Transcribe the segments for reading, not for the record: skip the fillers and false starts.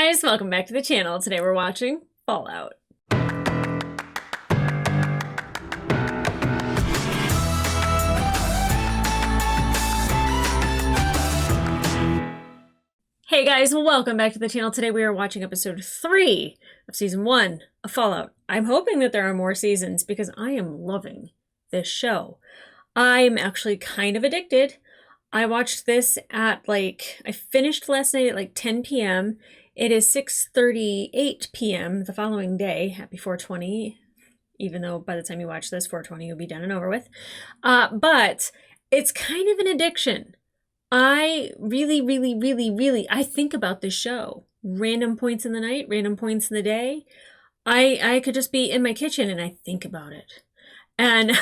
guys, welcome back to the channel. Today we're watching Fallout. Hey guys, welcome back to the channel. Today we are watching episode 3 of season 1 of Fallout. I'm hoping that there are more seasons because I am loving this show. I'm actually kind of addicted. I watched this at I finished last night at 10 p.m. It is 6:38 p.m. the following day. Happy 420, even though by the time you watch this, 420 will be done and over with. But it's kind of an addiction. I really, I think about this show. Random points in the night, random points in the day. I could just be in my kitchen and I think about it. And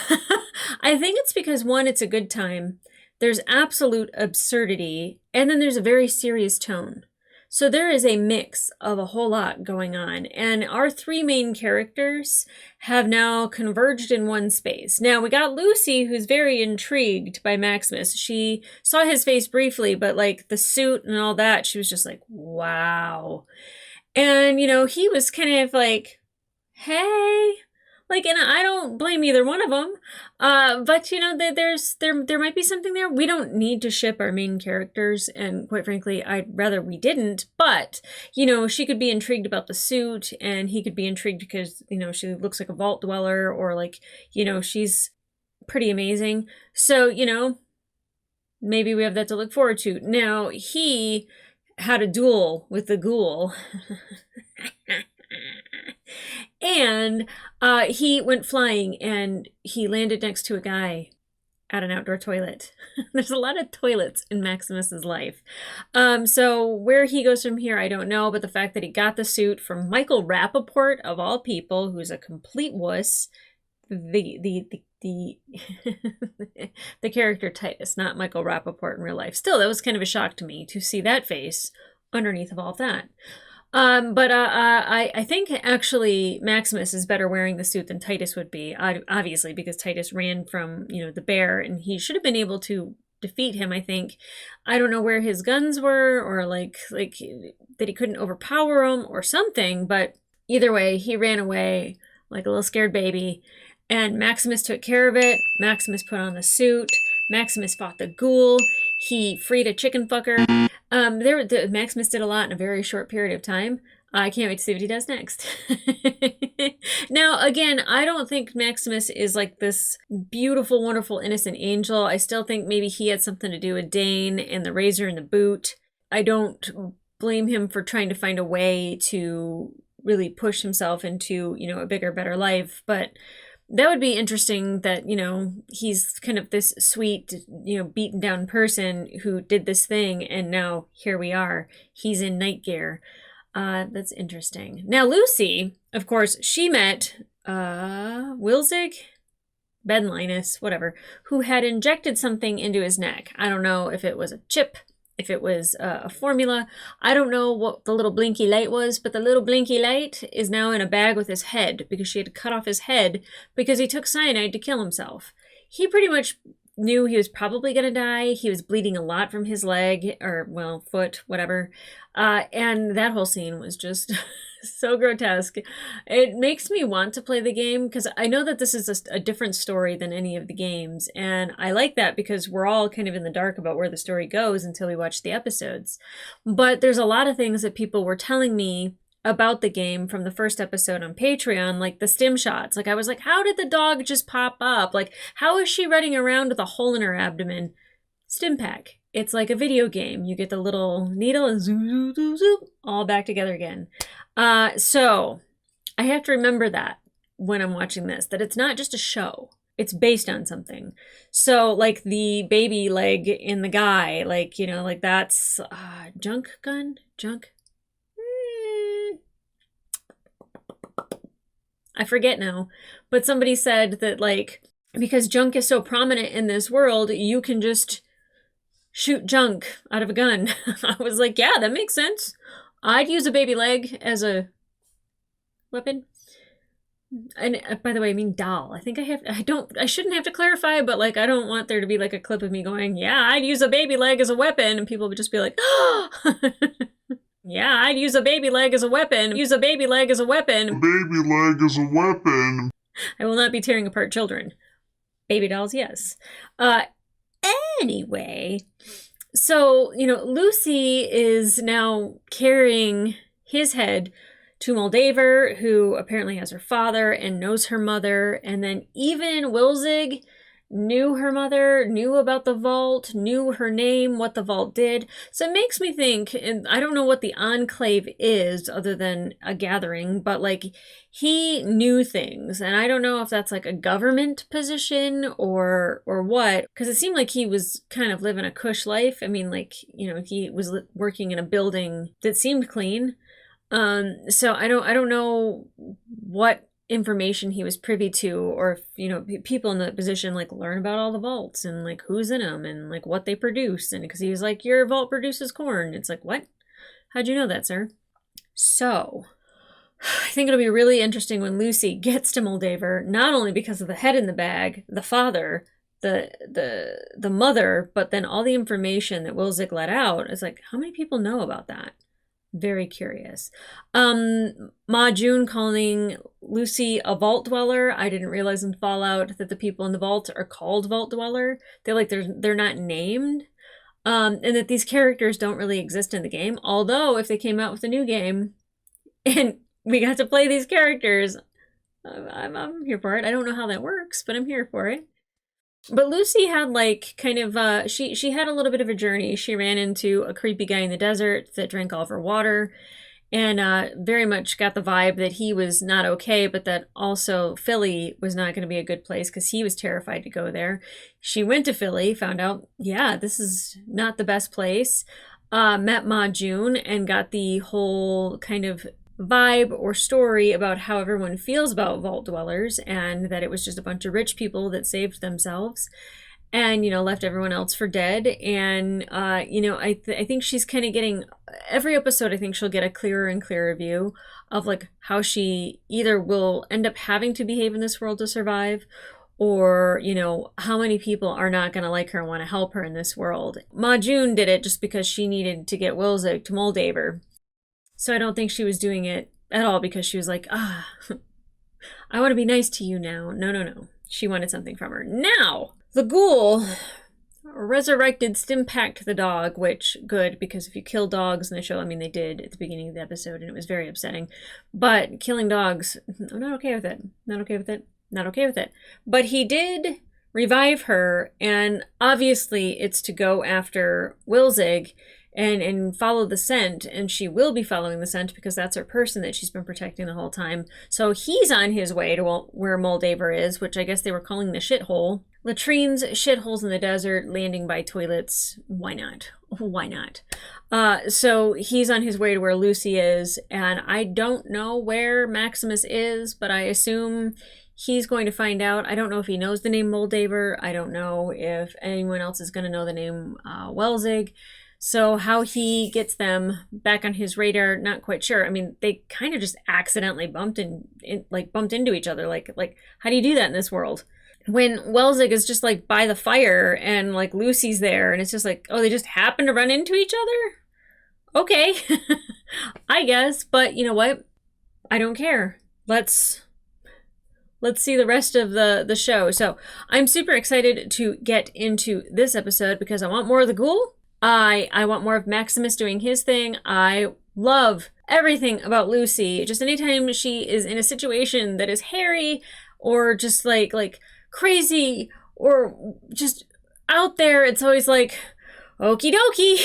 I think it's because, one, it's a good time. There's absolute absurdity, and then there's a very serious tone. So there is a mix of a whole lot going on, and our three main characters have now converged in one space. Now, we got Lucy, who's very intrigued by Maximus. She saw his face briefly, but the suit and all that, she was just like, wow. And, he was kind of like, hey... and I don't blame either one of them. But there might be something there. We don't need to ship our main characters, and quite frankly, I'd rather we didn't. But, she could be intrigued about the suit, and he could be intrigued because, she looks like a vault dweller, or she's pretty amazing. So, maybe we have that to look forward to. Now, he had a duel with the ghoul. And he went flying and he landed next to a guy at an outdoor toilet. There's a lot of toilets in Maximus's life. So where he goes from here, I don't know. But the fact that he got the suit from Michael Rappaport, of all people, who's a complete wuss. The the character Titus, not Michael Rappaport in real life. Still, that was kind of a shock to me to see that face underneath of all of that. But I think actually Maximus is better wearing the suit than Titus would be, obviously, because Titus ran from, the bear, and he should have been able to defeat him, I think. I don't know where his guns were, or that he couldn't overpower him or something, but either way, he ran away like a little scared baby, and Maximus took care of it. Maximus put on the suit. Maximus fought the ghoul. He freed a chicken fucker. Maximus did a lot in a very short period of time. I can't wait to see what he does next. Now, again, I don't think Maximus is this beautiful, wonderful, innocent angel. I still think maybe he had something to do with Dane and the razor and the boot. I don't blame him for trying to find a way to really push himself into, a bigger, better life. But that would be interesting that, he's kind of this sweet, beaten down person who did this thing, and now here we are. He's in night gear. That's interesting. Now, Lucy, of course, she met Wilzig? Ben Linus, whatever, who had injected something into his neck. I don't know if it was a chip, if it was a formula. I don't know what the little blinky light was, but the little blinky light is now in a bag with his head because she had to cut off his head because he took cyanide to kill himself. He pretty much knew he was probably going to die. He was bleeding a lot from his leg, or, foot, whatever. And that whole scene was just so grotesque. It makes me want to play the game because I know that this is a different story than any of the games. And I like that because we're all kind of in the dark about where the story goes until we watch the episodes. But there's a lot of things that people were telling me about the game from the first episode on Patreon, like the stim shots. I was like, how did the dog just pop up? How is she running around with a hole in her abdomen? Stim pack. It's like a video game. You get the little needle and zoom, zoom, zoom, zoom, all back together again. So I have to remember that when I'm watching this, that it's not just a show. It's based on something. So the baby leg in the guy, that's junk gun? Junk? I forget now, but somebody said that because junk is so prominent in this world, you can just shoot junk out of a gun. I was like, yeah, that makes sense. I'd use a baby leg as a weapon. And by the way, I mean doll. I shouldn't have to clarify, but I don't want there to be a clip of me going, yeah, I'd use a baby leg as a weapon, and people would just be like, oh. Yeah, I'd use a baby leg as a weapon. Use a baby leg as a weapon. A baby leg as a weapon. I will not be tearing apart children. Baby dolls, yes. Anyway, so, Lucy is now carrying his head to Moldaver, who apparently has her father and knows her mother, and then even Wilzig knew her mother, knew about the vault, knew her name, what the vault did. So it makes me think, and I don't know what the Enclave is other than a gathering, but like he knew things, and I don't know if that's like a government position or what, because it seemed like he was kind of living a cush life. I mean, like, he was working in a building that seemed clean. So I don't know what information he was privy to, or if people in the position like learn about all the vaults and like who's in them and like what they produce, and because he was like, your vault produces corn. It's like, what? How'd you know that, sir? So I think it'll be really interesting when Lucy gets to Moldaver, not only because of the head in the bag, the father, the mother, but then all the information that Wilzig let out. It's like, how many people know about that? Very curious. Ma June calling Lucy a vault dweller. I didn't realize in Fallout that the people in the vault are called vault dweller. They're not named. And that these characters don't really exist in the game. Although if they came out with a new game and we got to play these characters, I'm here for it. I don't know how that works, but I'm here for it. But Lucy had like kind of, she had a little bit of a journey. She ran into a creepy guy in the desert that drank all of her water, and very much got the vibe that he was not okay, but that also Philly was not going to be a good place because he was terrified to go there. She went to Philly, found out, yeah, this is not the best place, met Ma June, and got the whole kind of vibe or story about how everyone feels about vault dwellers, and that it was just a bunch of rich people that saved themselves and left everyone else for dead. And I think she's kind of getting, every episode I think she'll get a clearer and clearer view of like how she either will end up having to behave in this world to survive, or how many people are not going to like her and want to help her in this world. Ma June did it just because she needed to get Wilzig to Moldaver. So I don't think she was doing it at all because she was like, I want to be nice to you now. No. She wanted something from her. Now, the ghoul resurrected Stimpack the dog, which, good, because if you kill dogs in the show, I mean, they did at the beginning of the episode, and it was very upsetting. But killing dogs, I'm not okay with it. Not okay with it. But he did revive her, and obviously it's to go after Wilzig and follow the scent, and she will be following the scent because that's her person that she's been protecting the whole time. So he's on his way to where Moldaver is, which I guess they were calling the shithole. Latrines, shitholes in the desert, landing by toilets. Why not? So he's on his way to where Lucy is, and I don't know where Maximus is, but I assume he's going to find out. I don't know if he knows the name Moldaver. I don't know if anyone else is going to know the name Wilzig. So how he gets them back on his radar, not quite sure. I mean, they kind of just accidentally bumped into each other. Like how do you do that in this world? When Wilzig is just like by the fire and like Lucy's there, and it's just like, oh, they just happen to run into each other? Okay, I guess. But you know what? I don't care. Let's see the rest of the show. So I'm super excited to get into this episode because I want more of the ghoul. I want more of Maximus doing his thing. I love everything about Lucy. Just anytime she is in a situation that is hairy or just like crazy or just out there, it's always like, okie dokie.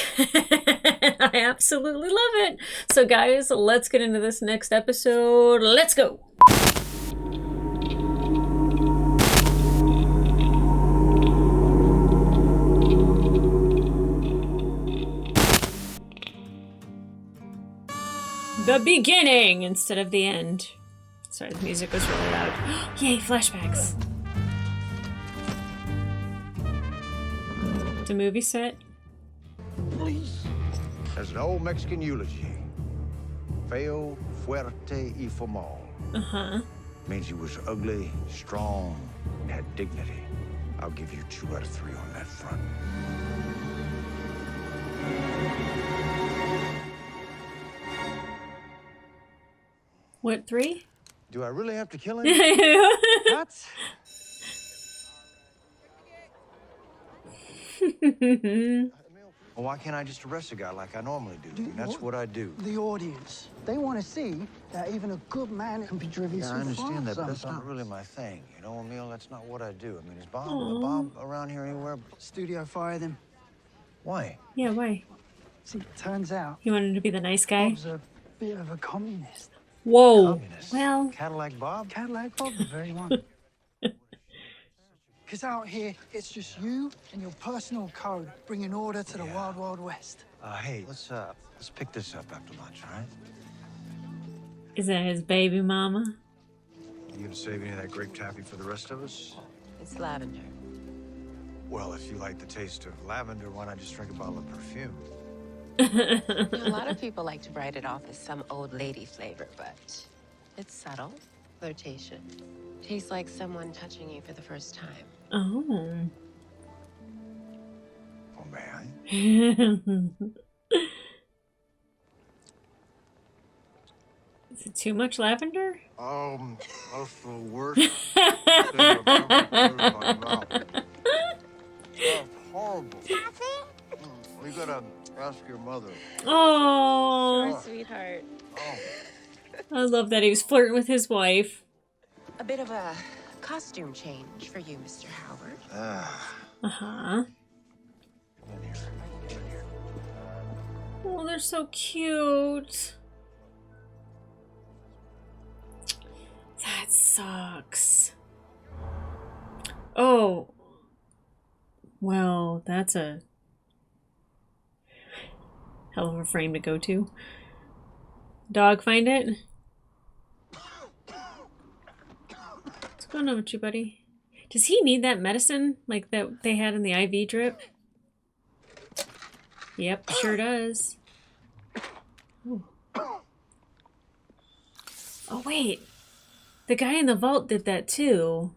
I absolutely love it. So guys, let's get into this next episode. Let's go. The beginning instead of the end. Sorry, the music was really loud. Yay, flashbacks. The movie set. Please. There's an old Mexican eulogy. Feo, fuerte y formal. Uh-huh. Means he was ugly, strong, and had dignity. I'll give you 2 out of 3 on that front. What, 3? Do I really have to kill him? What? Well, why can't I just arrest a guy like I normally do? That's what I do. The audience, they want to see that even a good man can be driven Yeah, too I understand that, far but that's not sometimes. really my thing. You know, Emil, that's not what I do. I mean, is Bob around here anywhere? Studio fired him. Why? Yeah, why? See, turns out He wanted to be the nice guy? Bob's a bit of a communist. Whoa. Communist. Well, Cadillac Bob? Cadillac Bob, the very one. Because out here, it's just you and your personal code bringing order to the wild, wild west. Hey, let's pick this up after lunch, all right? is that his baby mama? You gonna save any of that grape taffy for the rest of us? It's lavender. Well, if you like the taste of lavender, why not just drink a bottle of perfume? A lot of people like to write it off as some old lady flavor, but it's subtle, flirtation. Tastes like someone touching you for the first time. Oh. Oh, may I? Is it too much lavender? That's the worst thing I've ever put in my mouth. That's horrible. You gotta ask your mother. Oh. Sweetheart. I love that he was flirting with his wife. A bit of a costume change for you, Mr. Howard. Uh-huh. Come in here. Oh, they're so cute. That sucks. Oh. Well, that's a hell of a frame to go to. Dog find it? What's going on with you, buddy? Does he need that medicine like that they had in the IV drip? Yep, sure does. Ooh. Oh, wait. The guy in the vault did that too.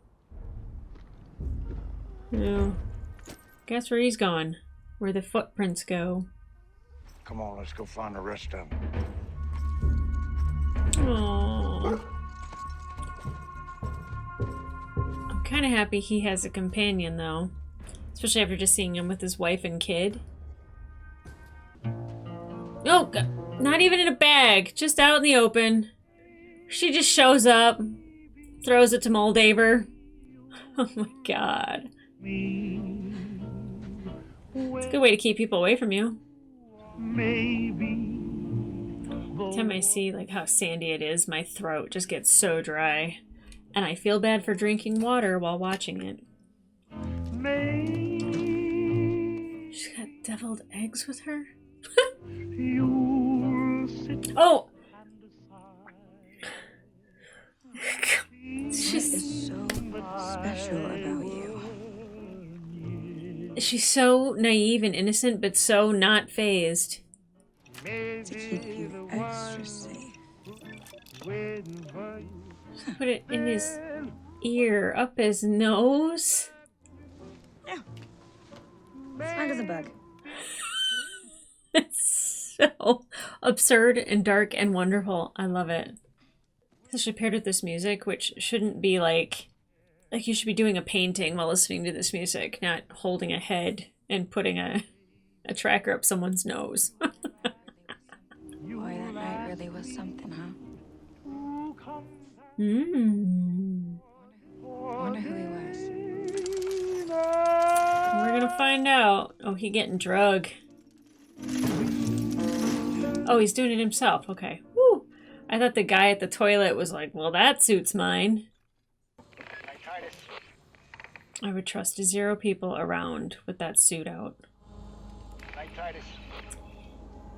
No. Guess where he's going. Where the footprints go. Come on, let's go find the rest of them. Aww. I'm kind of happy he has a companion, though. Especially after just seeing him with his wife and kid. Oh, God. Not even in a bag. Just out in the open. She just shows up. Throws it to Moldaver. Oh my God. It's a good way to keep people away from you. Every time I see like how sandy it is, my throat just gets so dry. And I feel bad for drinking water while watching it. She's got deviled eggs with her? Oh! She's so special about you. She's so naive and innocent, but so not phased. To keep you extra safe. Put it in his ear, up his nose. Yeah. Snug as a bug. It's so absurd and dark and wonderful. I love it. Especially paired with this music, which shouldn't be like you should be doing a painting while listening to this music, not holding a head and putting a tracker up someone's nose. Boy, that night really was something, huh? Wonder who he was. We're gonna find out. Oh, he getting drug. Oh, he's doing it himself. Okay. Woo. I thought the guy at the toilet was like, well, that suits mine. I would trust 0 people around with that suit out.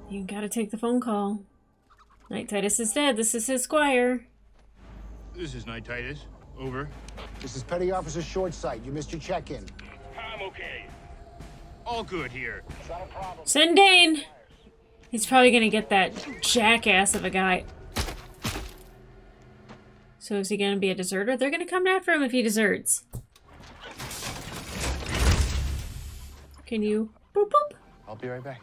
You gotta take the phone call. Night Titus is dead. This is his squire. This is Night Titus. Over. This is Petty Officer Shortsight. You missed your check-in. I'm okay. All good here. Send Dane! He's probably gonna get that jackass of a guy. So is he gonna be a deserter? They're gonna come after him if he deserts. Can you boop boop? I'll be right back.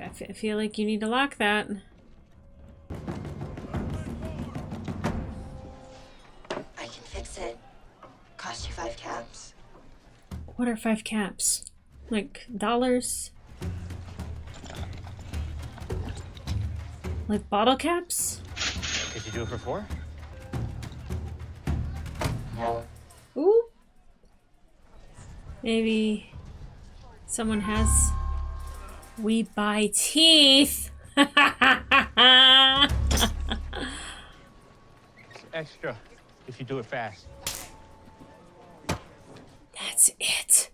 I feel like you need to lock that. I can fix it. Cost you 5 caps. What are 5 caps? Like dollars? Like bottle caps? Could you do it for 4? Ooh. Maybe someone has. We buy teeth. It's extra if you do it fast. That's it.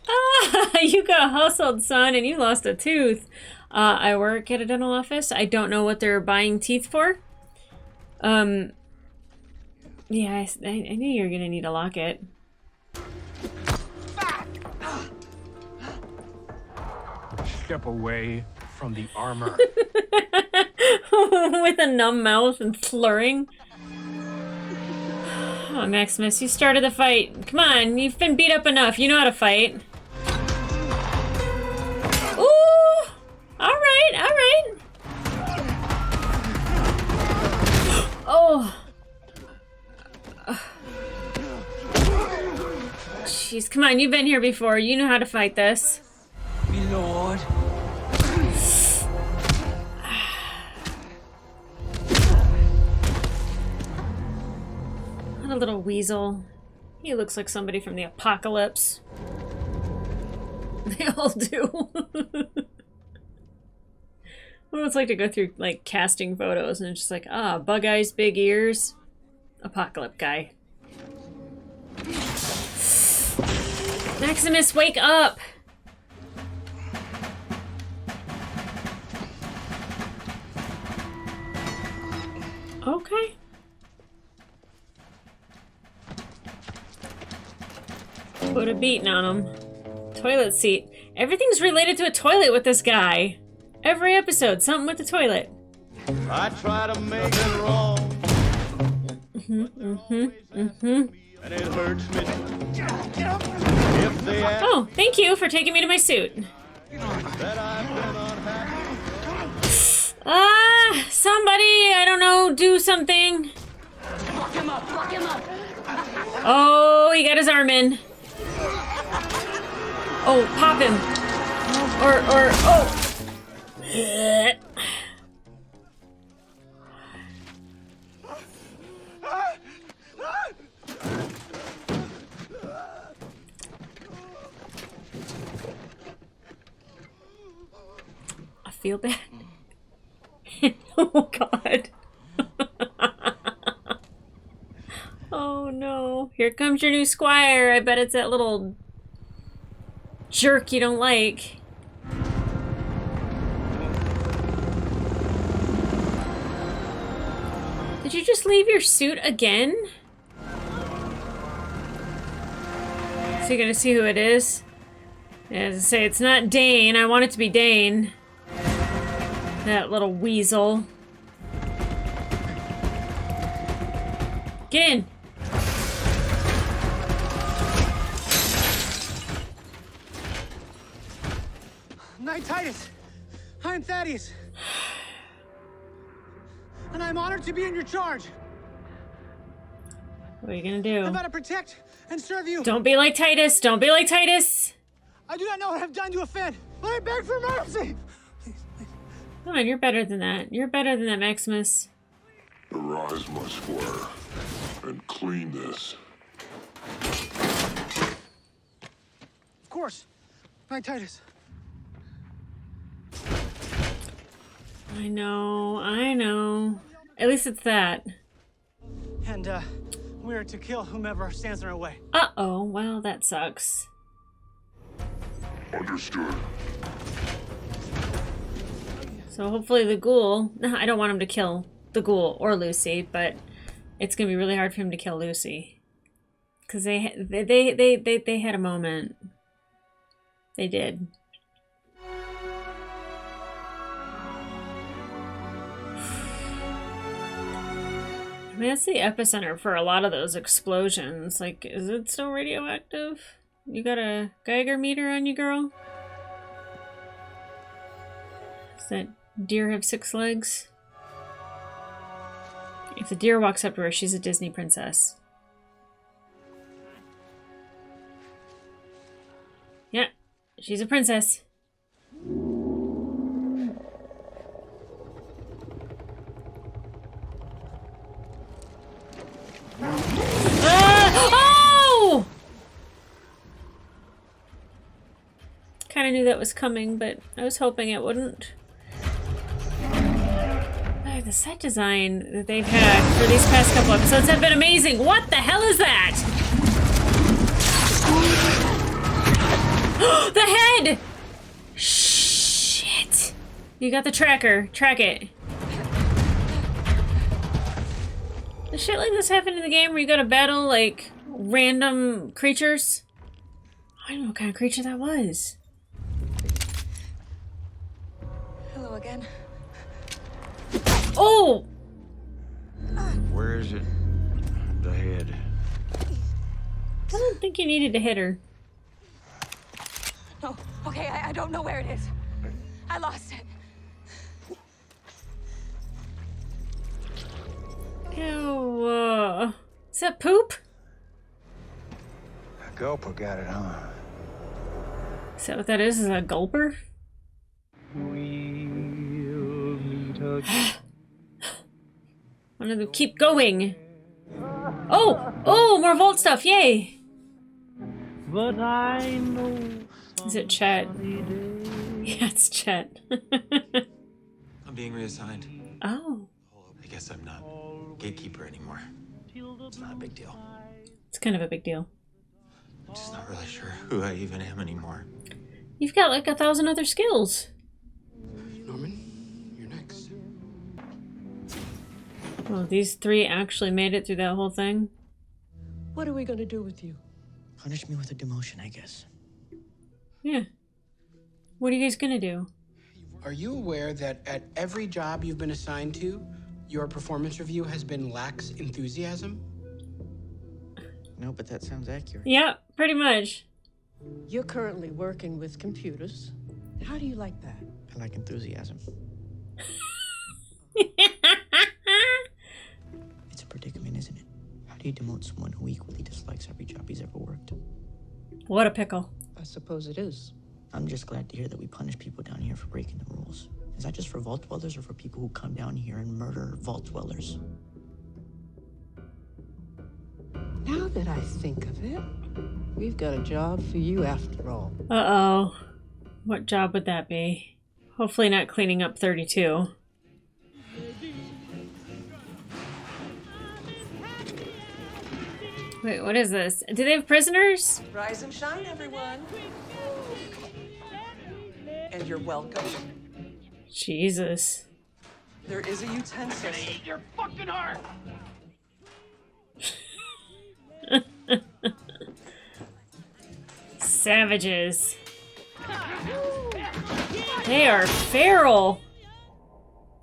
Ah, you got hustled, son, and you lost a tooth. I work at a dental office. I don't know what they're buying teeth for. Yeah, I knew you were gonna need to lock it. Step away from the armor. With a numb mouth and slurring. Oh, Maximus, you started the fight. Come on, you've been beat up enough. You know how to fight. Ooh! Alright, alright. Oh. Jeez, come on, you've been here before. You know how to fight this. Me lord. What a little weasel. He looks like somebody from the apocalypse. They all do. What it's like to go through like casting photos and it's just like, ah, bug eyes, big ears, apocalypse guy. Maximus, wake up! Okay. Put a beating on him. Toilet seat. Everything's related to a toilet with this guy. Every episode, something with the toilet. I try to make it wrong. And it hurts me. If they ask Oh, thank you for taking me to my suit. that I've been unhappy. Somebody, I don't know, do something. Lock him up, lock him up. Oh, he got his arm in. Oh, pop him. Oh. I feel bad. Oh, God. Oh, no. Here comes your new squire. I bet it's that little jerk you don't like. Did you just leave your suit again? So you're gonna see who it is? As I say, it's not Dane. I want it to be Dane. That little weasel. Get in. Knight Titus, I'm Thaddeus. And I'm honored to be in your charge. What are you gonna do? I'm about to protect and serve you. Don't be like Titus. Don't be like Titus. I do not know what I've done to offend, but I beg for mercy. Come on, you're better than that. You're better than that, Maximus. Arise, my squire, and clean this. Of course, Knight Titus. I know. At least it's that. And we're to kill whomever stands in our way. Uh-oh, well, that sucks. Understood. So hopefully the ghoul... I don't want him to kill the ghoul or Lucy, but it's gonna be really hard for him to kill Lucy. Because they had a moment. They did. I mean, that's the epicenter for a lot of those explosions. Like, is it still radioactive? You got a Geiger meter on you, girl? Does that deer have 6 legs? If the deer walks up to her, she's a Disney princess. Yeah, she's a princess. Oh! Kind of knew that was coming, but I was hoping it wouldn't. Oh, the set design that they've had for these past couple episodes have been amazing. What the hell is that? The head! Shit. You got the tracker. Track it. Does shit like this happen in the game where you gotta battle, like, random creatures? I don't know what kind of creature that was. Hello again. Oh! Where is it? The head. I don't think you needed to hit her. No, okay, I don't know where it is. I lost it. Ew. Is that poop? A gulper got it, huh? Is that what that is? Is that a gulper? One of them. Keep going. Oh! Oh! More vault stuff! Yay! But I know. Is it Chet? Yeah, it's Chet. I'm being reassigned. Oh. I guess I'm not gatekeeper anymore. It's not a big deal. It's kind of a big deal. I'm just not really sure who I even am anymore. You've got like 1,000 other skills. Norman, you're next. Well, these 3 actually made it through that whole thing. What are we gonna do with you? Punish me with a demotion, I guess. Yeah. What are you guys gonna do? Are you aware that at every job you've been assigned to, your performance review has been lax enthusiasm? No, but that sounds accurate. Yeah, pretty much. You're currently working with computers. How do you like that? I like enthusiasm. It's a predicament, isn't it? How do you demote someone who equally dislikes every job he's ever worked? What a pickle. I suppose it is. I'm just glad to hear that we punish people down here for breaking the rules. Is that just for vault dwellers or for people who come down here and murder vault dwellers? Now that I think of it, we've got a job for you after all. Uh-oh. What job would that be? Hopefully not cleaning up 32. Wait, what is this? Do they have prisoners? Rise and shine, everyone. And you're welcome. Jesus. There is a utensil. Eat your fucking heart! Savages. They are feral.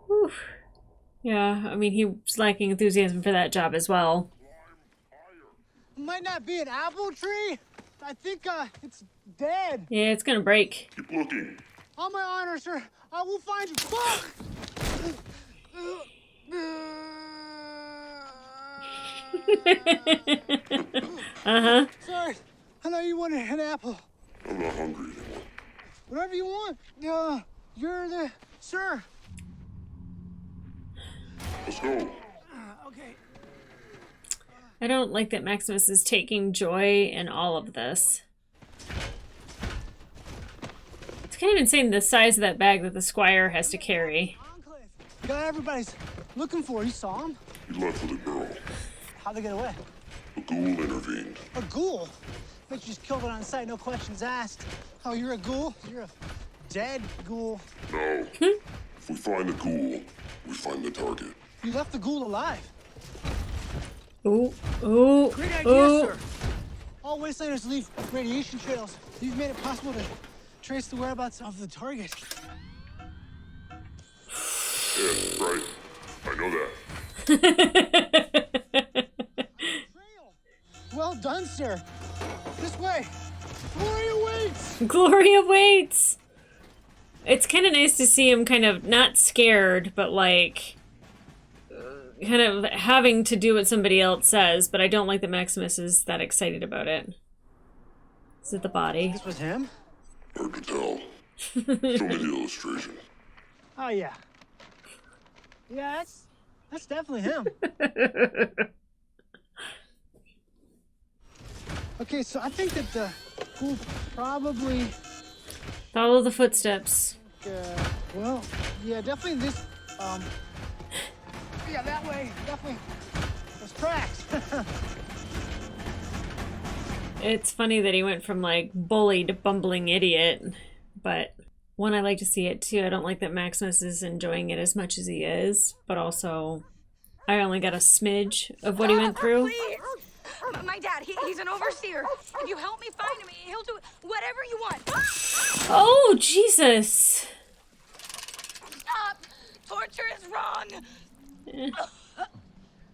Whew. Yeah, I mean, he was lacking enthusiasm for that job as well. Might not be an apple tree. I think it's dead. Yeah, it's gonna break. Keep looking. On my honor, sir. I will find you. Fuck! Uh-huh. Sorry. I know you wanted an apple. I'm not hungry anymore. Whatever you want. You're the sir. Let's go. Okay. I don't like that Maximus is taking joy in all of this. It's kind of insane the size of that bag that the squire has to carry. Guy everybody's looking for. You saw him? He left with a girl. How'd they get away? A ghoul intervened. A ghoul? Bet you just killed it on sight, no questions asked. Oh, you're a ghoul? You're a dead ghoul. No. If we find the ghoul, we find the target. You left the ghoul alive. Ooh, ooh, Great idea, ooh. sir. All wastelanders leave radiation trails. You've made it possible to trace the whereabouts of the target. Yeah, right. I know that. Well done, sir. This way. Glory awaits. Glory awaits. It's kind of nice to see him kind of not scared, but like kind of having to do what somebody else says, but I don't like that Maximus is that excited about it. Is it the body? This was him? Hard to tell. Show me the illustration. Oh, yeah. Yeah, that's definitely him. Okay, so I think that we'll probably... Follow the footsteps. Well, yeah, definitely this, yeah, that way, definitely. There's tracks. It's funny that he went from like bully to bumbling idiot, but one, I like to see it too. I don't like that Maximus is enjoying it as much as he is, but also I only got a smidge of what he went through. Please. My dad, he's an overseer. If you help me find him, he'll do whatever you want. Oh, Jesus. Stop! Torture is wrong.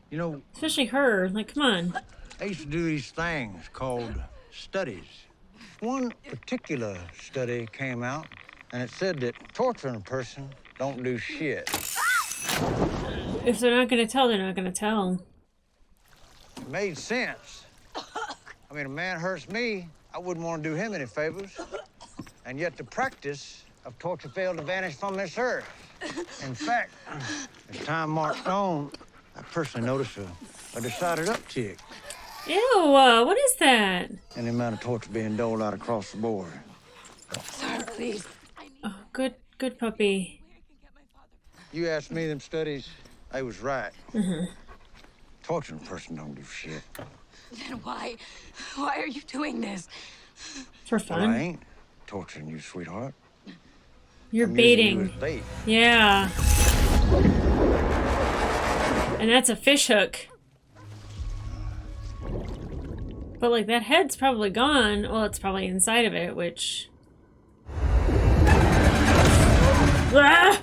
You know, especially her. Like, come on. I used to do these things called studies. One particular study came out, and it said that torturing a person don't do shit. If they're not gonna tell, they're not gonna tell. It made sense. I mean, a man hurts me, I wouldn't want to do him any favors. And yet the practice of torture failed to vanish from this earth. In fact, as time marched on, I personally noticed a decided uptick. Ew, what is that? In the amount of torture being doled out across the board. Sir, please. Oh, good puppy. You asked me them studies, I was right. Mm-hmm. Torturing a person don't do shit. Then why are you doing this? For fun. Well, I ain't torturing you, sweetheart. You're I'm baiting. using you as bait. Yeah. And that's a fish hook. But like that head's probably gone. Well, it's probably inside of it, which... Ah!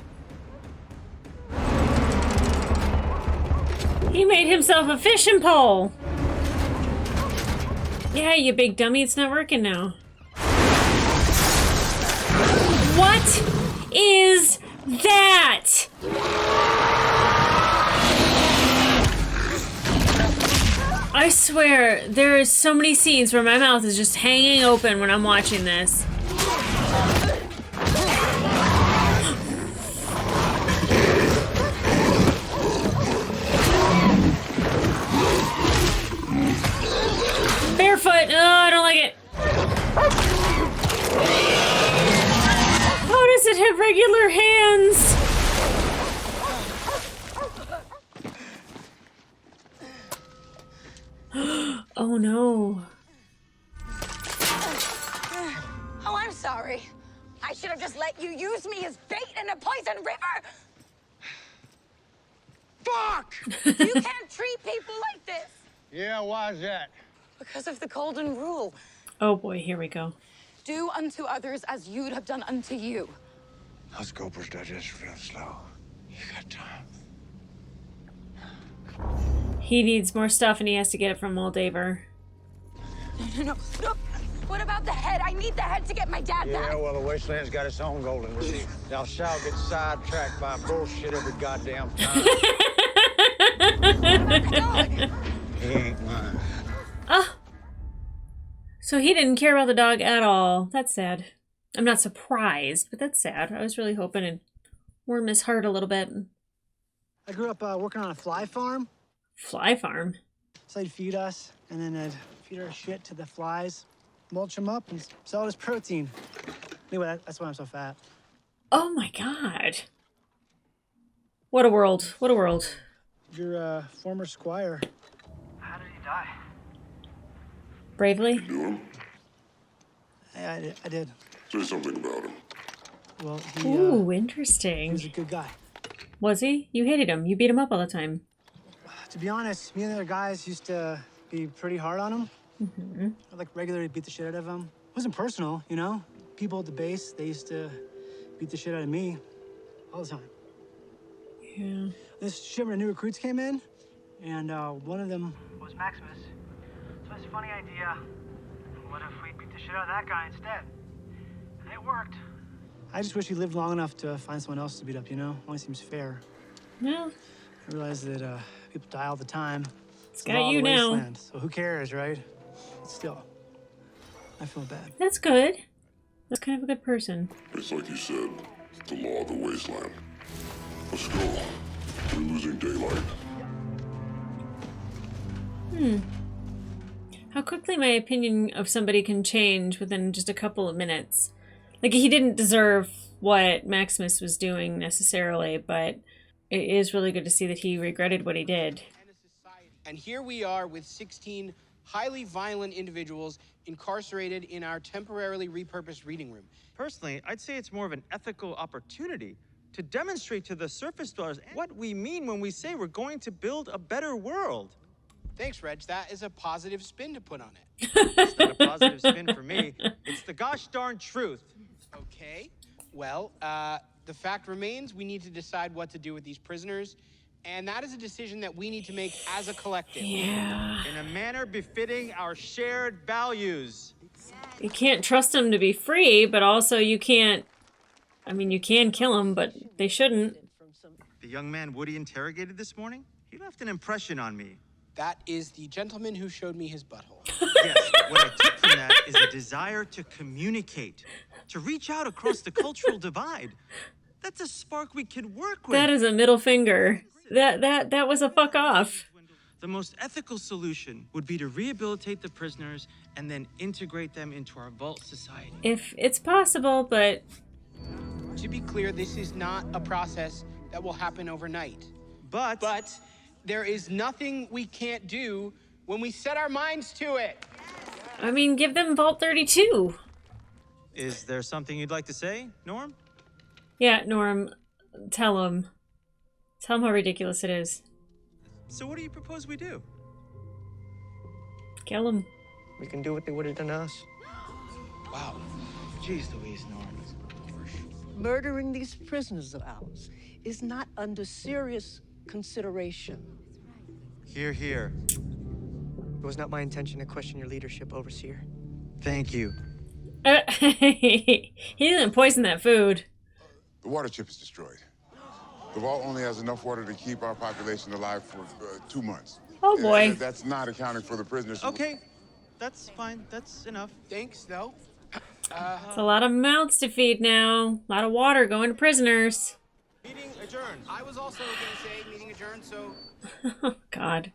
He made himself a fishing pole. Yeah, you big dummy, it's not working now. What is that? I swear, there is so many scenes where my mouth is just hanging open when I'm watching this. Barefoot! Oh, I don't like it. How does it have regular hands? Oh no. Oh, I'm sorry. I should have just let you use me as bait in a poison river. Fuck! You can't treat people like this. Yeah, why is that? Because of the golden rule. Oh boy, here we go. Do unto others as you'd have done unto you. Those Gophers digest real slow. You got time. He needs more stuff and he has to get it from Moldaver. No. What about the head? I need the head to get my dad back. Yeah, well, the wasteland's got its own golden rule. Thou shalt get sidetracked by bullshit every goddamn time. What about the dog? He ain't mine. Ah. So he didn't care about the dog at all. That's sad. I'm not surprised, but that's sad. I was really hoping it'd warm his heart a little bit. I grew up working on a fly farm. Fly farm? So they'd feed us, and then I'd feed our shit to the flies, mulch them up, and sell it as protein. Anyway, that's why I'm so fat. Oh my god. What a world. What a world. Your former squire. How did he die? Bravely? You knew him? I did. Say something about him. Well, he, Ooh, he interesting. was a good guy. Was he? You hated him. You beat him up all the time. To be honest, me and the other guys used to be pretty hard on him. Mm-hmm. I'd like regularly beat the shit out of him. It wasn't personal, you know? People at the base, they used to beat the shit out of me all the time. Yeah. This shipment of new recruits came in, and one of them Was Maximus. So it's a funny idea. What if we beat the shit out of that guy instead? And it worked. I just wish he lived long enough to find someone else to beat up, you know? Only seems fair. No. I realize that people die all the time. It's got you now. Wasteland, so who cares, right? But still, I feel bad. That's good. That's kind of a good person. It's like you said, the law of the wasteland. Let's go. We're losing daylight. How quickly my opinion of somebody can change within just a couple of minutes. Like, he didn't deserve what Maximus was doing necessarily, but it is really good to see that he regretted what he did. And here we are with 16 highly violent individuals incarcerated in our temporarily repurposed reading room. Personally, I'd say it's more of an ethical opportunity to demonstrate to the surface dwellers what we mean when we say we're going to build a better world. Thanks, Reg. That is a positive spin to put on it. It's not a positive spin for me. It's the gosh darn truth. Okay. Well, the fact remains we need to decide what to do with these prisoners, and that is a decision that we need to make as a collective. Yeah. In a manner befitting our shared values. You can't trust them to be free, but also you can't... I mean, you can kill them, but they shouldn't. The young man Woody interrogated this morning, he left an impression on me. That is the gentleman who showed me his butthole. Yes, what I took from that is a desire to communicate, to reach out across the cultural divide. That's a spark we can work with. That is a middle finger. That was a fuck off. The most ethical solution would be to rehabilitate the prisoners and then integrate them into our vault society. If it's possible, but... To be clear, this is not a process that will happen overnight. But there is nothing we can't do when we set our minds to it. I mean, give them Vault 32. Is there something you'd like to say, Norm? Yeah, Norm, tell him. Tell him how ridiculous it is. So what do you propose we do? Kill him. We can do what they would have done to us. Wow. Jeez Louise, Norm. Murdering these prisoners of ours is not under serious consideration. Hear, hear. It was not my intention to question your leadership, Overseer. Thank you. He didn't poison that food. The water chip is destroyed. The vault only has enough water to keep our population alive for 2 months. Oh boy. That's not accounting for the prisoners. Okay, that's fine. That's enough. Thanks, though. It's a lot of mouths to feed now. A lot of water going to prisoners. Meeting adjourned. I was also going to say meeting adjourned, so... Oh, God.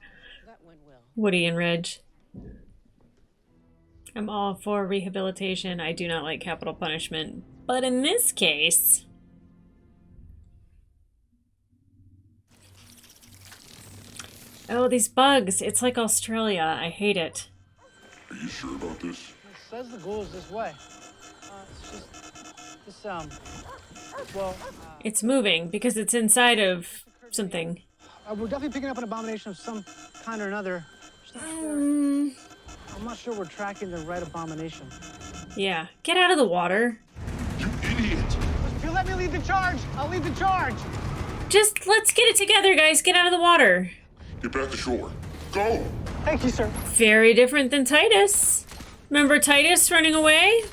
Woody and Reg. I'm all for rehabilitation. I do not like capital punishment. But in this case... Oh, these bugs. It's like Australia. I hate it. Are you sure about this? It says the ghoul is this way. It's just this well. It's moving because it's inside of something. We're definitely picking up an abomination of some kind or another. I'm not sure we're tracking the right abomination. Yeah, get out of the water. You idiot! If you let me lead the charge, I'll lead the charge. Just let's get it together, guys. Get out of the water. Get back to shore. Go! Thank you, sir. Very different than Titus. Remember Titus running away?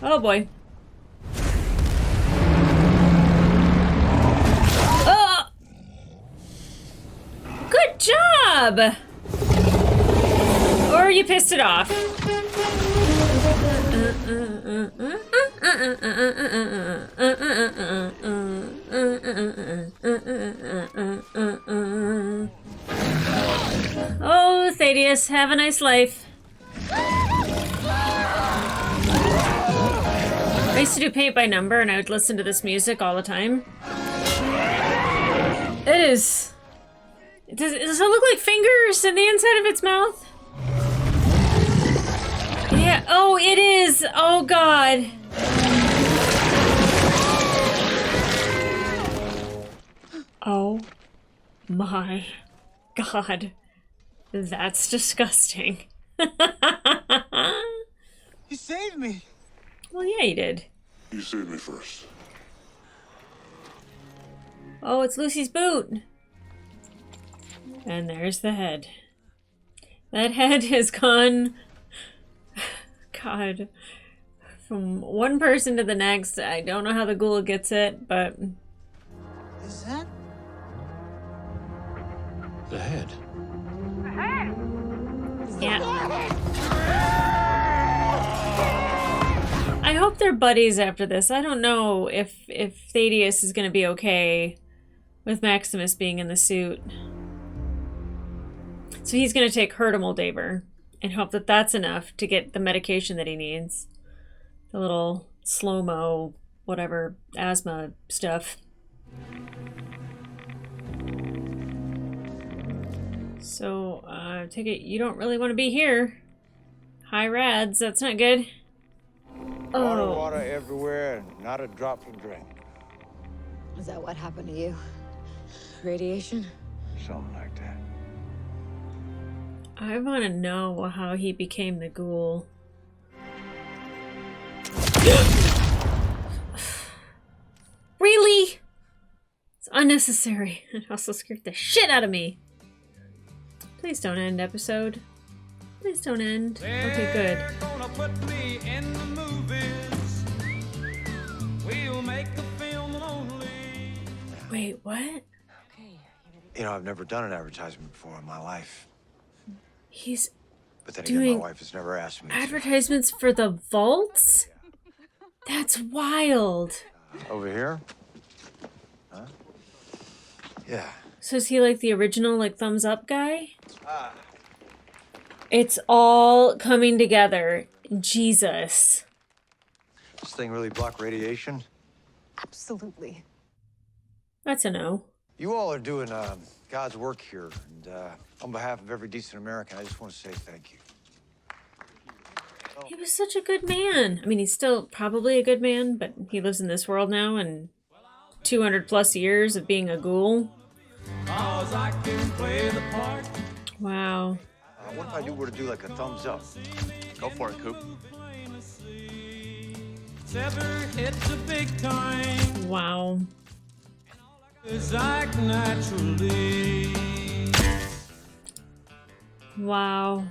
Oh boy. Oh! Good job! Or you pissed it off. Oh, Thaddeus, have a nice life. I used to do paint by number and I would listen to this music all the time. It is... Does it look like fingers in the inside of its mouth? Yeah, oh, it is! Oh, God. Oh my God. That's disgusting. You saved me. Well, yeah, you did. You saved me first. Oh, it's Lucy's boot. And there's the head. That head has gone... God. From one person to the next. I don't know how the ghoul gets it, but... Is that? The head. Yeah. I hope they're buddies after this. I don't know if Thaddeus is going to be okay with Maximus being in the suit. So he's going to take her to Moldaver and hope that that's enough to get the medication that he needs. The little slow-mo, whatever, asthma stuff. So, take it you don't really want to be here. High rads, that's not good. Water everywhere and not a drop to drink. Is that what happened to you? Radiation? Something like that. I want to know how he became the ghoul. Really? It's unnecessary. It also scared the shit out of me. Please don't end episode. Please don't end. Okay, good. Gonna put me in the movies. We'll make the film lonely. Wait, what? You know, I've never done an advertisement before in my life. He's But then again, doing my wife has never asked me advertisements for the vaults? That's wild. to. Over here? Huh? Yeah. So is he like the original, like, thumbs up guy? It's all coming together. Jesus. This thing really block radiation? Absolutely. That's a no. You all are doing God's work here, and on behalf of every decent American, I just want to say thank you. He was such a good man. I mean, he's still probably a good man, but he lives in this world now, and 200 plus years of being a ghoul. I can play the part. Wow. What if I were to do like a thumbs up? Go for it, Coop. Ever hit the big time. Wow. Is act naturally. Wow.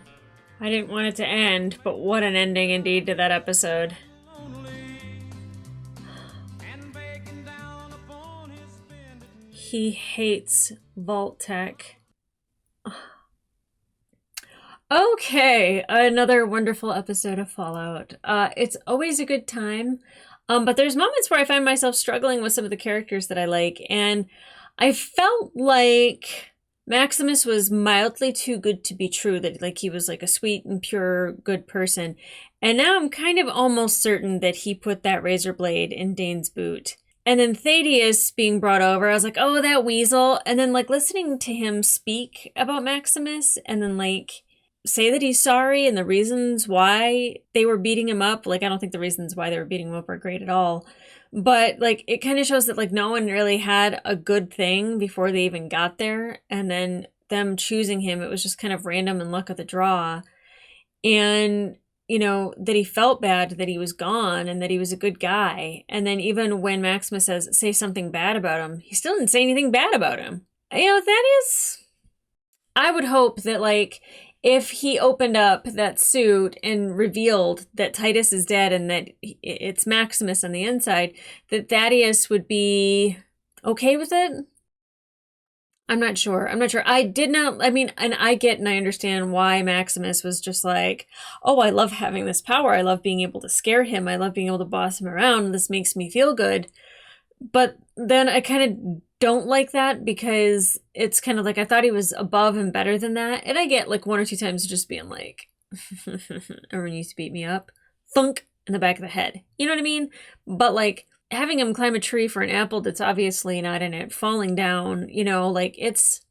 I didn't want it to end, but what an ending indeed to that episode. He hates Vault Tech. Okay, another wonderful episode of Fallout. It's always a good time, but there's moments where I find myself struggling with some of the characters that I like, and I felt like Maximus was mildly too good to be true, that like he was like a sweet and pure good person, and now I'm kind of almost certain that he put that razor blade in Dane's boot. And then Thaddeus being brought over, I was like, oh, that weasel. And then like listening to him speak about Maximus and then like say that he's sorry and the reasons why they were beating him up. Like, I don't think the reasons why they were beating him up are great at all. But like, it kind of shows that like no one really had a good thing before they even got there. And then them choosing him, it was just kind of random and luck of the draw. And you know, that he felt bad that he was gone and that he was a good guy. And then even when Maximus says, say something bad about him, he still didn't say anything bad about him. You know, that is... I would hope that, like, if he opened up that suit and revealed that Titus is dead and that it's Maximus on the inside, that Thaddeus would be okay with it. I'm not sure. I did not, I mean, and I get and I understand why Maximus was just like, oh, I love having this power. I love being able to scare him. I love being able to boss him around. This makes me feel good. But then I kind of don't like that because it's kind of like I thought he was above and better than that. And I get like one or two times just being like, everyone used to beat me up. Thunk in the back of the head. You know what I mean? But like, having him climb a tree for an apple that's obviously not in it, falling down, you know, like it's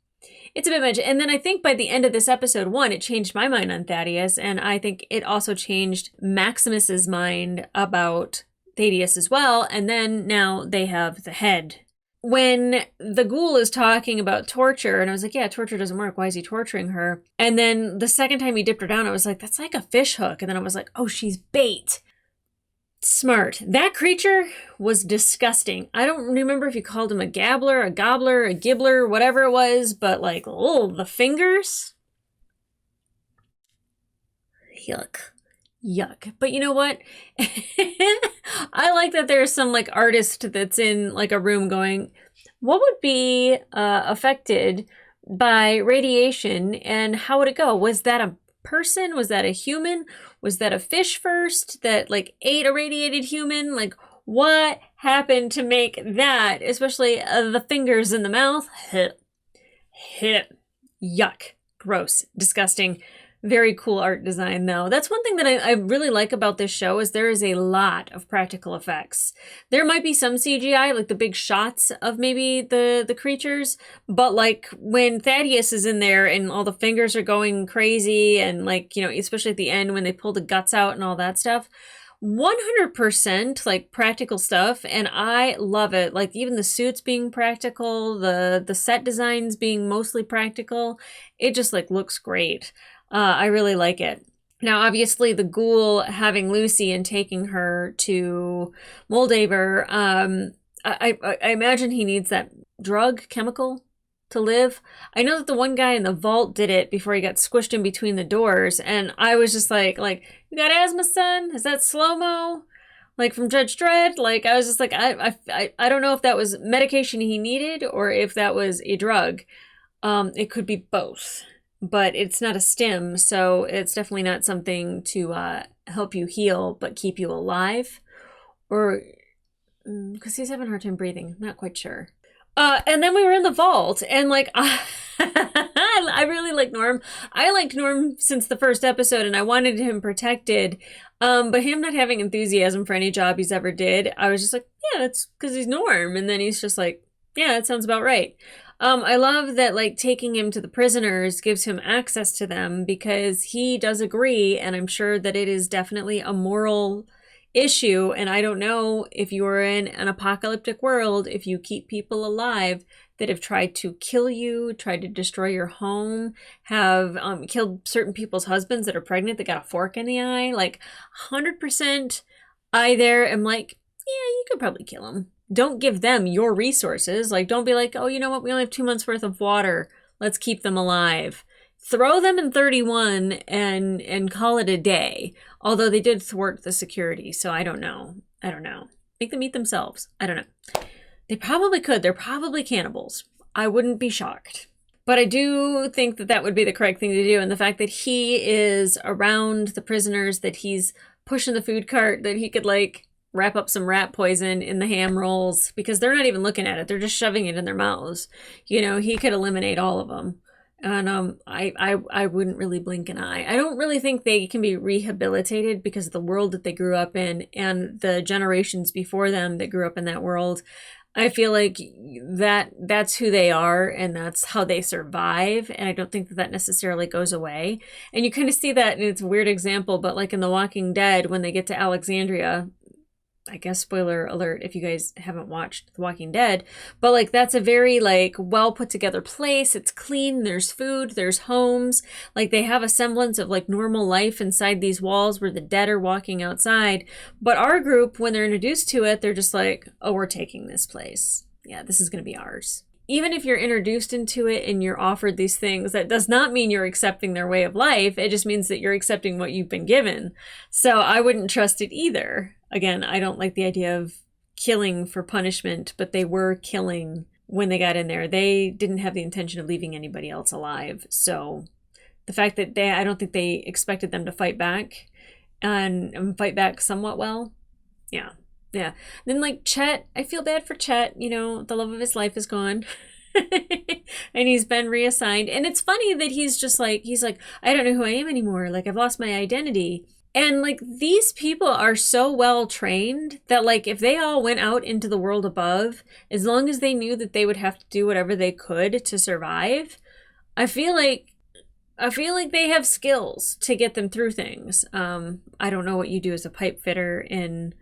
a bit much. And then I think by the end of this episode, one, it changed my mind on Thaddeus, and I think it also changed Maximus's mind about Thaddeus as well. And then now they have the head. When the ghoul is talking about torture, and I was like, yeah, torture doesn't work. Why is he torturing her? And then the second time he dipped her down, I was like, that's like a fish hook. And then I was like, oh, she's bait. Smart. That creature was disgusting. I don't remember if you called him a gabbler, a gobbler, a gibbler, whatever it was, but like, oh, the fingers. Yuck. Yuck. But you know what? I like that there's some like artist that's in like a room going, what would be affected by radiation and how would it go? Was that a person? Was that a human? Was that a fish first that like ate a radiated human? Like what happened to make that, especially the fingers in the mouth? Yuck. Gross. Disgusting. Very cool art design, though. That's one thing that I really like about this show is there is a lot of practical effects. There might be some CGI, like the big shots of maybe the creatures, but like when Thaddeus is in there and all the fingers are going crazy and like, you know, especially at the end when they pull the guts out and all that stuff, 100% like practical stuff, and I love it. Like even the suits being practical, the set designs being mostly practical, it just like looks great. I really like it. Now, obviously, the ghoul having Lucy and taking her to Moldaver, I imagine he needs that chemical, to live. I know that the one guy in the vault did it before he got squished in between the doors, and I was just like, you got asthma, son? Is that slow-mo? Like from Judge Dredd? Like, I was just like, I don't know if that was medication he needed or if that was a drug. It could be both. But it's not a stim, so it's definitely not something to help you heal but keep you alive. Or, because he's having a hard time breathing, not quite sure. And then we were in the vault, and like, I really like Norm. I liked Norm since the first episode, and I wanted him protected. But him not having enthusiasm for any job he's ever did, I was just like, yeah, that's because he's Norm. And then he's just like, yeah, that sounds about right. I love that like taking him to the prisoners gives him access to them because he does agree, and I'm sure that it is definitely a moral issue. And I don't know if you're in an apocalyptic world, if you keep people alive that have tried to kill you, tried to destroy your home, have killed certain people's husbands that are pregnant, that got a fork in the eye. Like 100% I there am like, yeah, you could probably kill them. Don't give them your resources. Like, don't be like, oh, you know what? We only have 2 months worth of water. Let's keep them alive. Throw them in 31 and call it a day. Although they did thwart the security, so I don't know. Make them eat themselves. I don't know. They probably could. They're probably cannibals. I wouldn't be shocked. But I do think that that would be the correct thing to do. And the fact that he is around the prisoners, that he's pushing the food cart, that he could like wrap up some rat poison in the ham rolls because they're not even looking at it. They're just shoving it in their mouths. You know, he could eliminate all of them. And I wouldn't really blink an eye. I don't really think they can be rehabilitated because of the world that they grew up in and the generations before them that grew up in that world. I feel like that's who they are and that's how they survive. And I don't think that necessarily goes away. And you kind of see that, and it's a weird example, but like in The Walking Dead, when they get to Alexandria, I guess spoiler alert if you guys haven't watched The Walking Dead, but like that's a very like well put together place. It's clean, there's food, there's homes, like they have a semblance of like normal life inside these walls where the dead are walking outside. But our group, when they're introduced to it, they're just like, oh, we're taking this place. Yeah, this is going to be ours. Even if you're introduced into it and you're offered these things, that does not mean you're accepting their way of life. It just means that you're accepting what you've been given. So I wouldn't trust it either. Again, I don't like the idea of killing for punishment, but they were killing when they got in there. They didn't have the intention of leaving anybody else alive. So the fact that I don't think they expected them to fight back and fight back somewhat well. Yeah. Yeah. Then like Chet, I feel bad for Chet, you know, the love of his life is gone. And he's been reassigned. And it's funny that he's like, I don't know who I am anymore. Like I've lost my identity. And like these people are so well trained that like if they all went out into the world above, as long as they knew that they would have to do whatever they could to survive, I feel like they have skills to get them through things. I don't know what you do as a pipe fitter in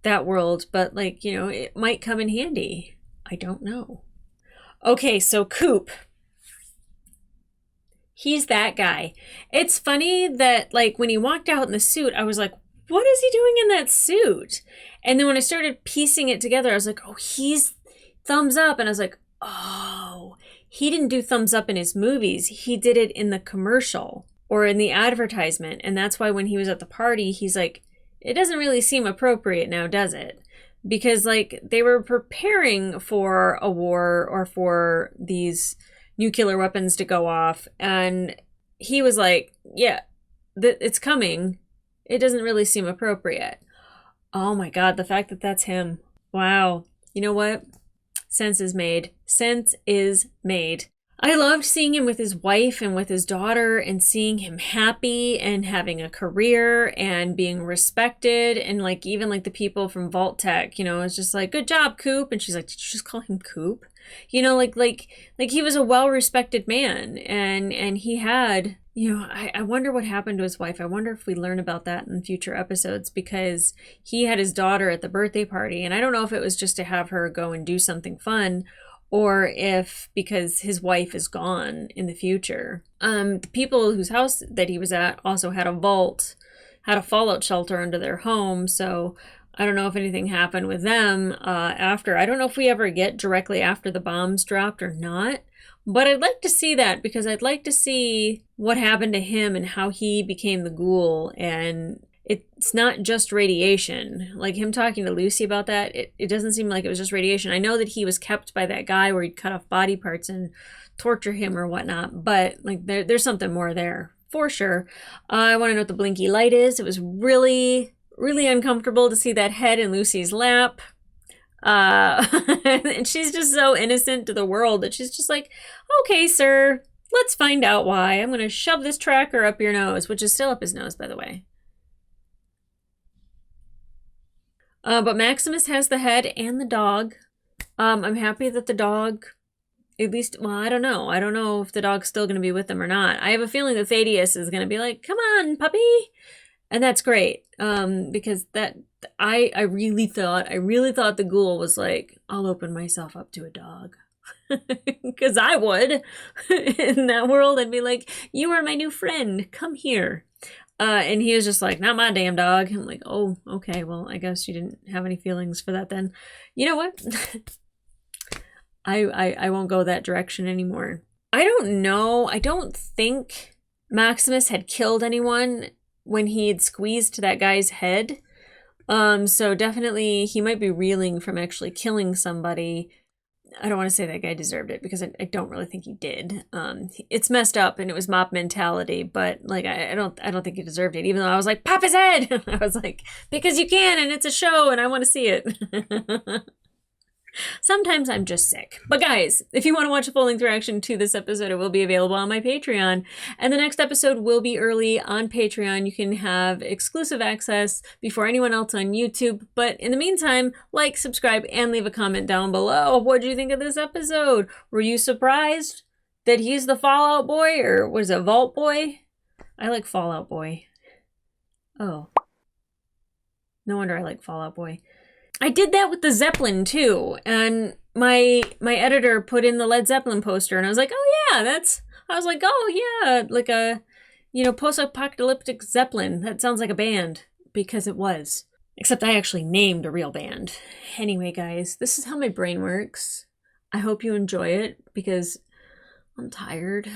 that world, but like, you know, it might come in handy. I don't know. Okay, so Coop. He's that guy. It's funny that like when he walked out in the suit, I was like, what is he doing in that suit? And then when I started piecing it together, I was like, oh, he's thumbs up. And I was like, oh, he didn't do thumbs up in his movies. He did it in the commercial. or in the advertisement. And that's why when he was at the party, he's like, it doesn't really seem appropriate now, does it? Because like they were preparing for a war or for these nuclear weapons to go off. And he was like, yeah, it's coming. It doesn't really seem appropriate. Oh my God, the fact that that's him. Wow. You know what? Sense is made. Sense is made. I loved seeing him with his wife and with his daughter and seeing him happy and having a career and being respected. And like, even like the people from Vault Tech, you know, it's just like, good job, Coop. And she's like, did you just call him Coop? You know, like he was a well-respected man and he had, you know, I wonder what happened to his wife. I wonder if we learn about that in future episodes, because he had his daughter at the birthday party. And I don't know if it was just to have her go and do something fun, or if because his wife is gone in the future. The people whose house that he was at also had a vault, had a fallout shelter under their home. So I don't know if anything happened with them after. I don't know if we ever get directly after the bombs dropped or not. But I'd like to see that, because I'd like to see what happened to him and how he became the ghoul. And it's not just radiation. Like him talking to Lucy about that, it doesn't seem like it was just radiation. I know that he was kept by that guy where he'd cut off body parts and torture him or whatnot, but like there's something more there for sure. I want to know what the blinky light is. It was really, really uncomfortable to see that head in Lucy's lap. And she's just so innocent to the world that she's just like, okay, sir, let's find out why. I'm going to shove this tracker up your nose, which is still up his nose, by the way. But Maximus has the head and the dog. I'm happy that the dog, at least, well, I don't know. I don't know if the dog's still going to be with them or not. I have a feeling that Thaddeus is going to be like, come on, puppy. And that's great. Because that, I really thought the ghoul was like, I'll open myself up to a dog. Because I would. In that world, I'd be like, you are my new friend. Come here. And he was just like, not my damn dog. I'm like, oh, okay, well, I guess you didn't have any feelings for that then. You know what? I won't go that direction anymore. I don't know. I don't think Maximus had killed anyone when he had squeezed that guy's head. So definitely he might be reeling from actually killing somebody. I don't want to say that guy deserved it, because I don't really think he did. It's messed up and it was mob mentality, but like I don't think he deserved it, even though I was like, pop his head. I was like, because you can and it's a show and I want to see it. Sometimes I'm just sick. But guys, if you want to watch a full-length reaction to this episode, it will be available on my Patreon. And the next episode will be early on Patreon. You can have exclusive access before anyone else on YouTube. But in the meantime, like, subscribe, and leave a comment down below. What did you think of this episode? Were you surprised that he's the Fallout Boy, or was it Vault Boy? I like Fallout Boy. Oh. No wonder I like Fallout Boy. I did that with the Zeppelin too, and my editor put in the Led Zeppelin poster, and I was like, oh yeah, I was like, oh yeah, like a, you know, post-apocalyptic Zeppelin. That sounds like a band, because it was. Except I actually named a real band. Anyway, guys, this is how my brain works. I hope you enjoy it, because I'm tired.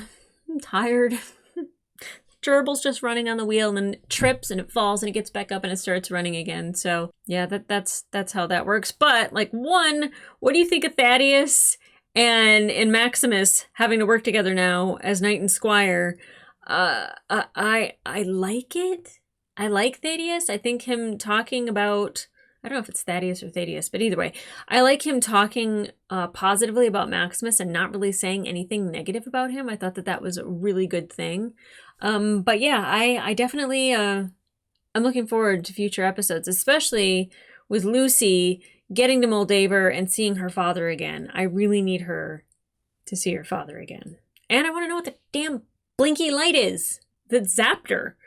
Gerbil's just running on the wheel and then it trips and it falls and it gets back up and it starts running again. So yeah, that's how that works. But like, what do you think of Thaddeus and Maximus having to work together now as Knight and Squire? I like it. I like Thaddeus. I think him talking about, I don't know if it's Thaddeus or Thaddeus, but either way, I like him talking positively about Maximus and not really saying anything negative about him. I thought that was a really good thing. But yeah, I definitely, I'm looking forward to future episodes, especially with Lucy getting to Moldaver and seeing her father again. I really need her to see her father again. And I want to know what the damn blinky light is that zapped her.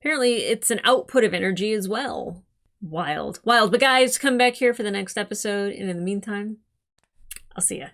Apparently it's an output of energy as well. Wild. But guys, come back here for the next episode. And in the meantime, I'll see ya.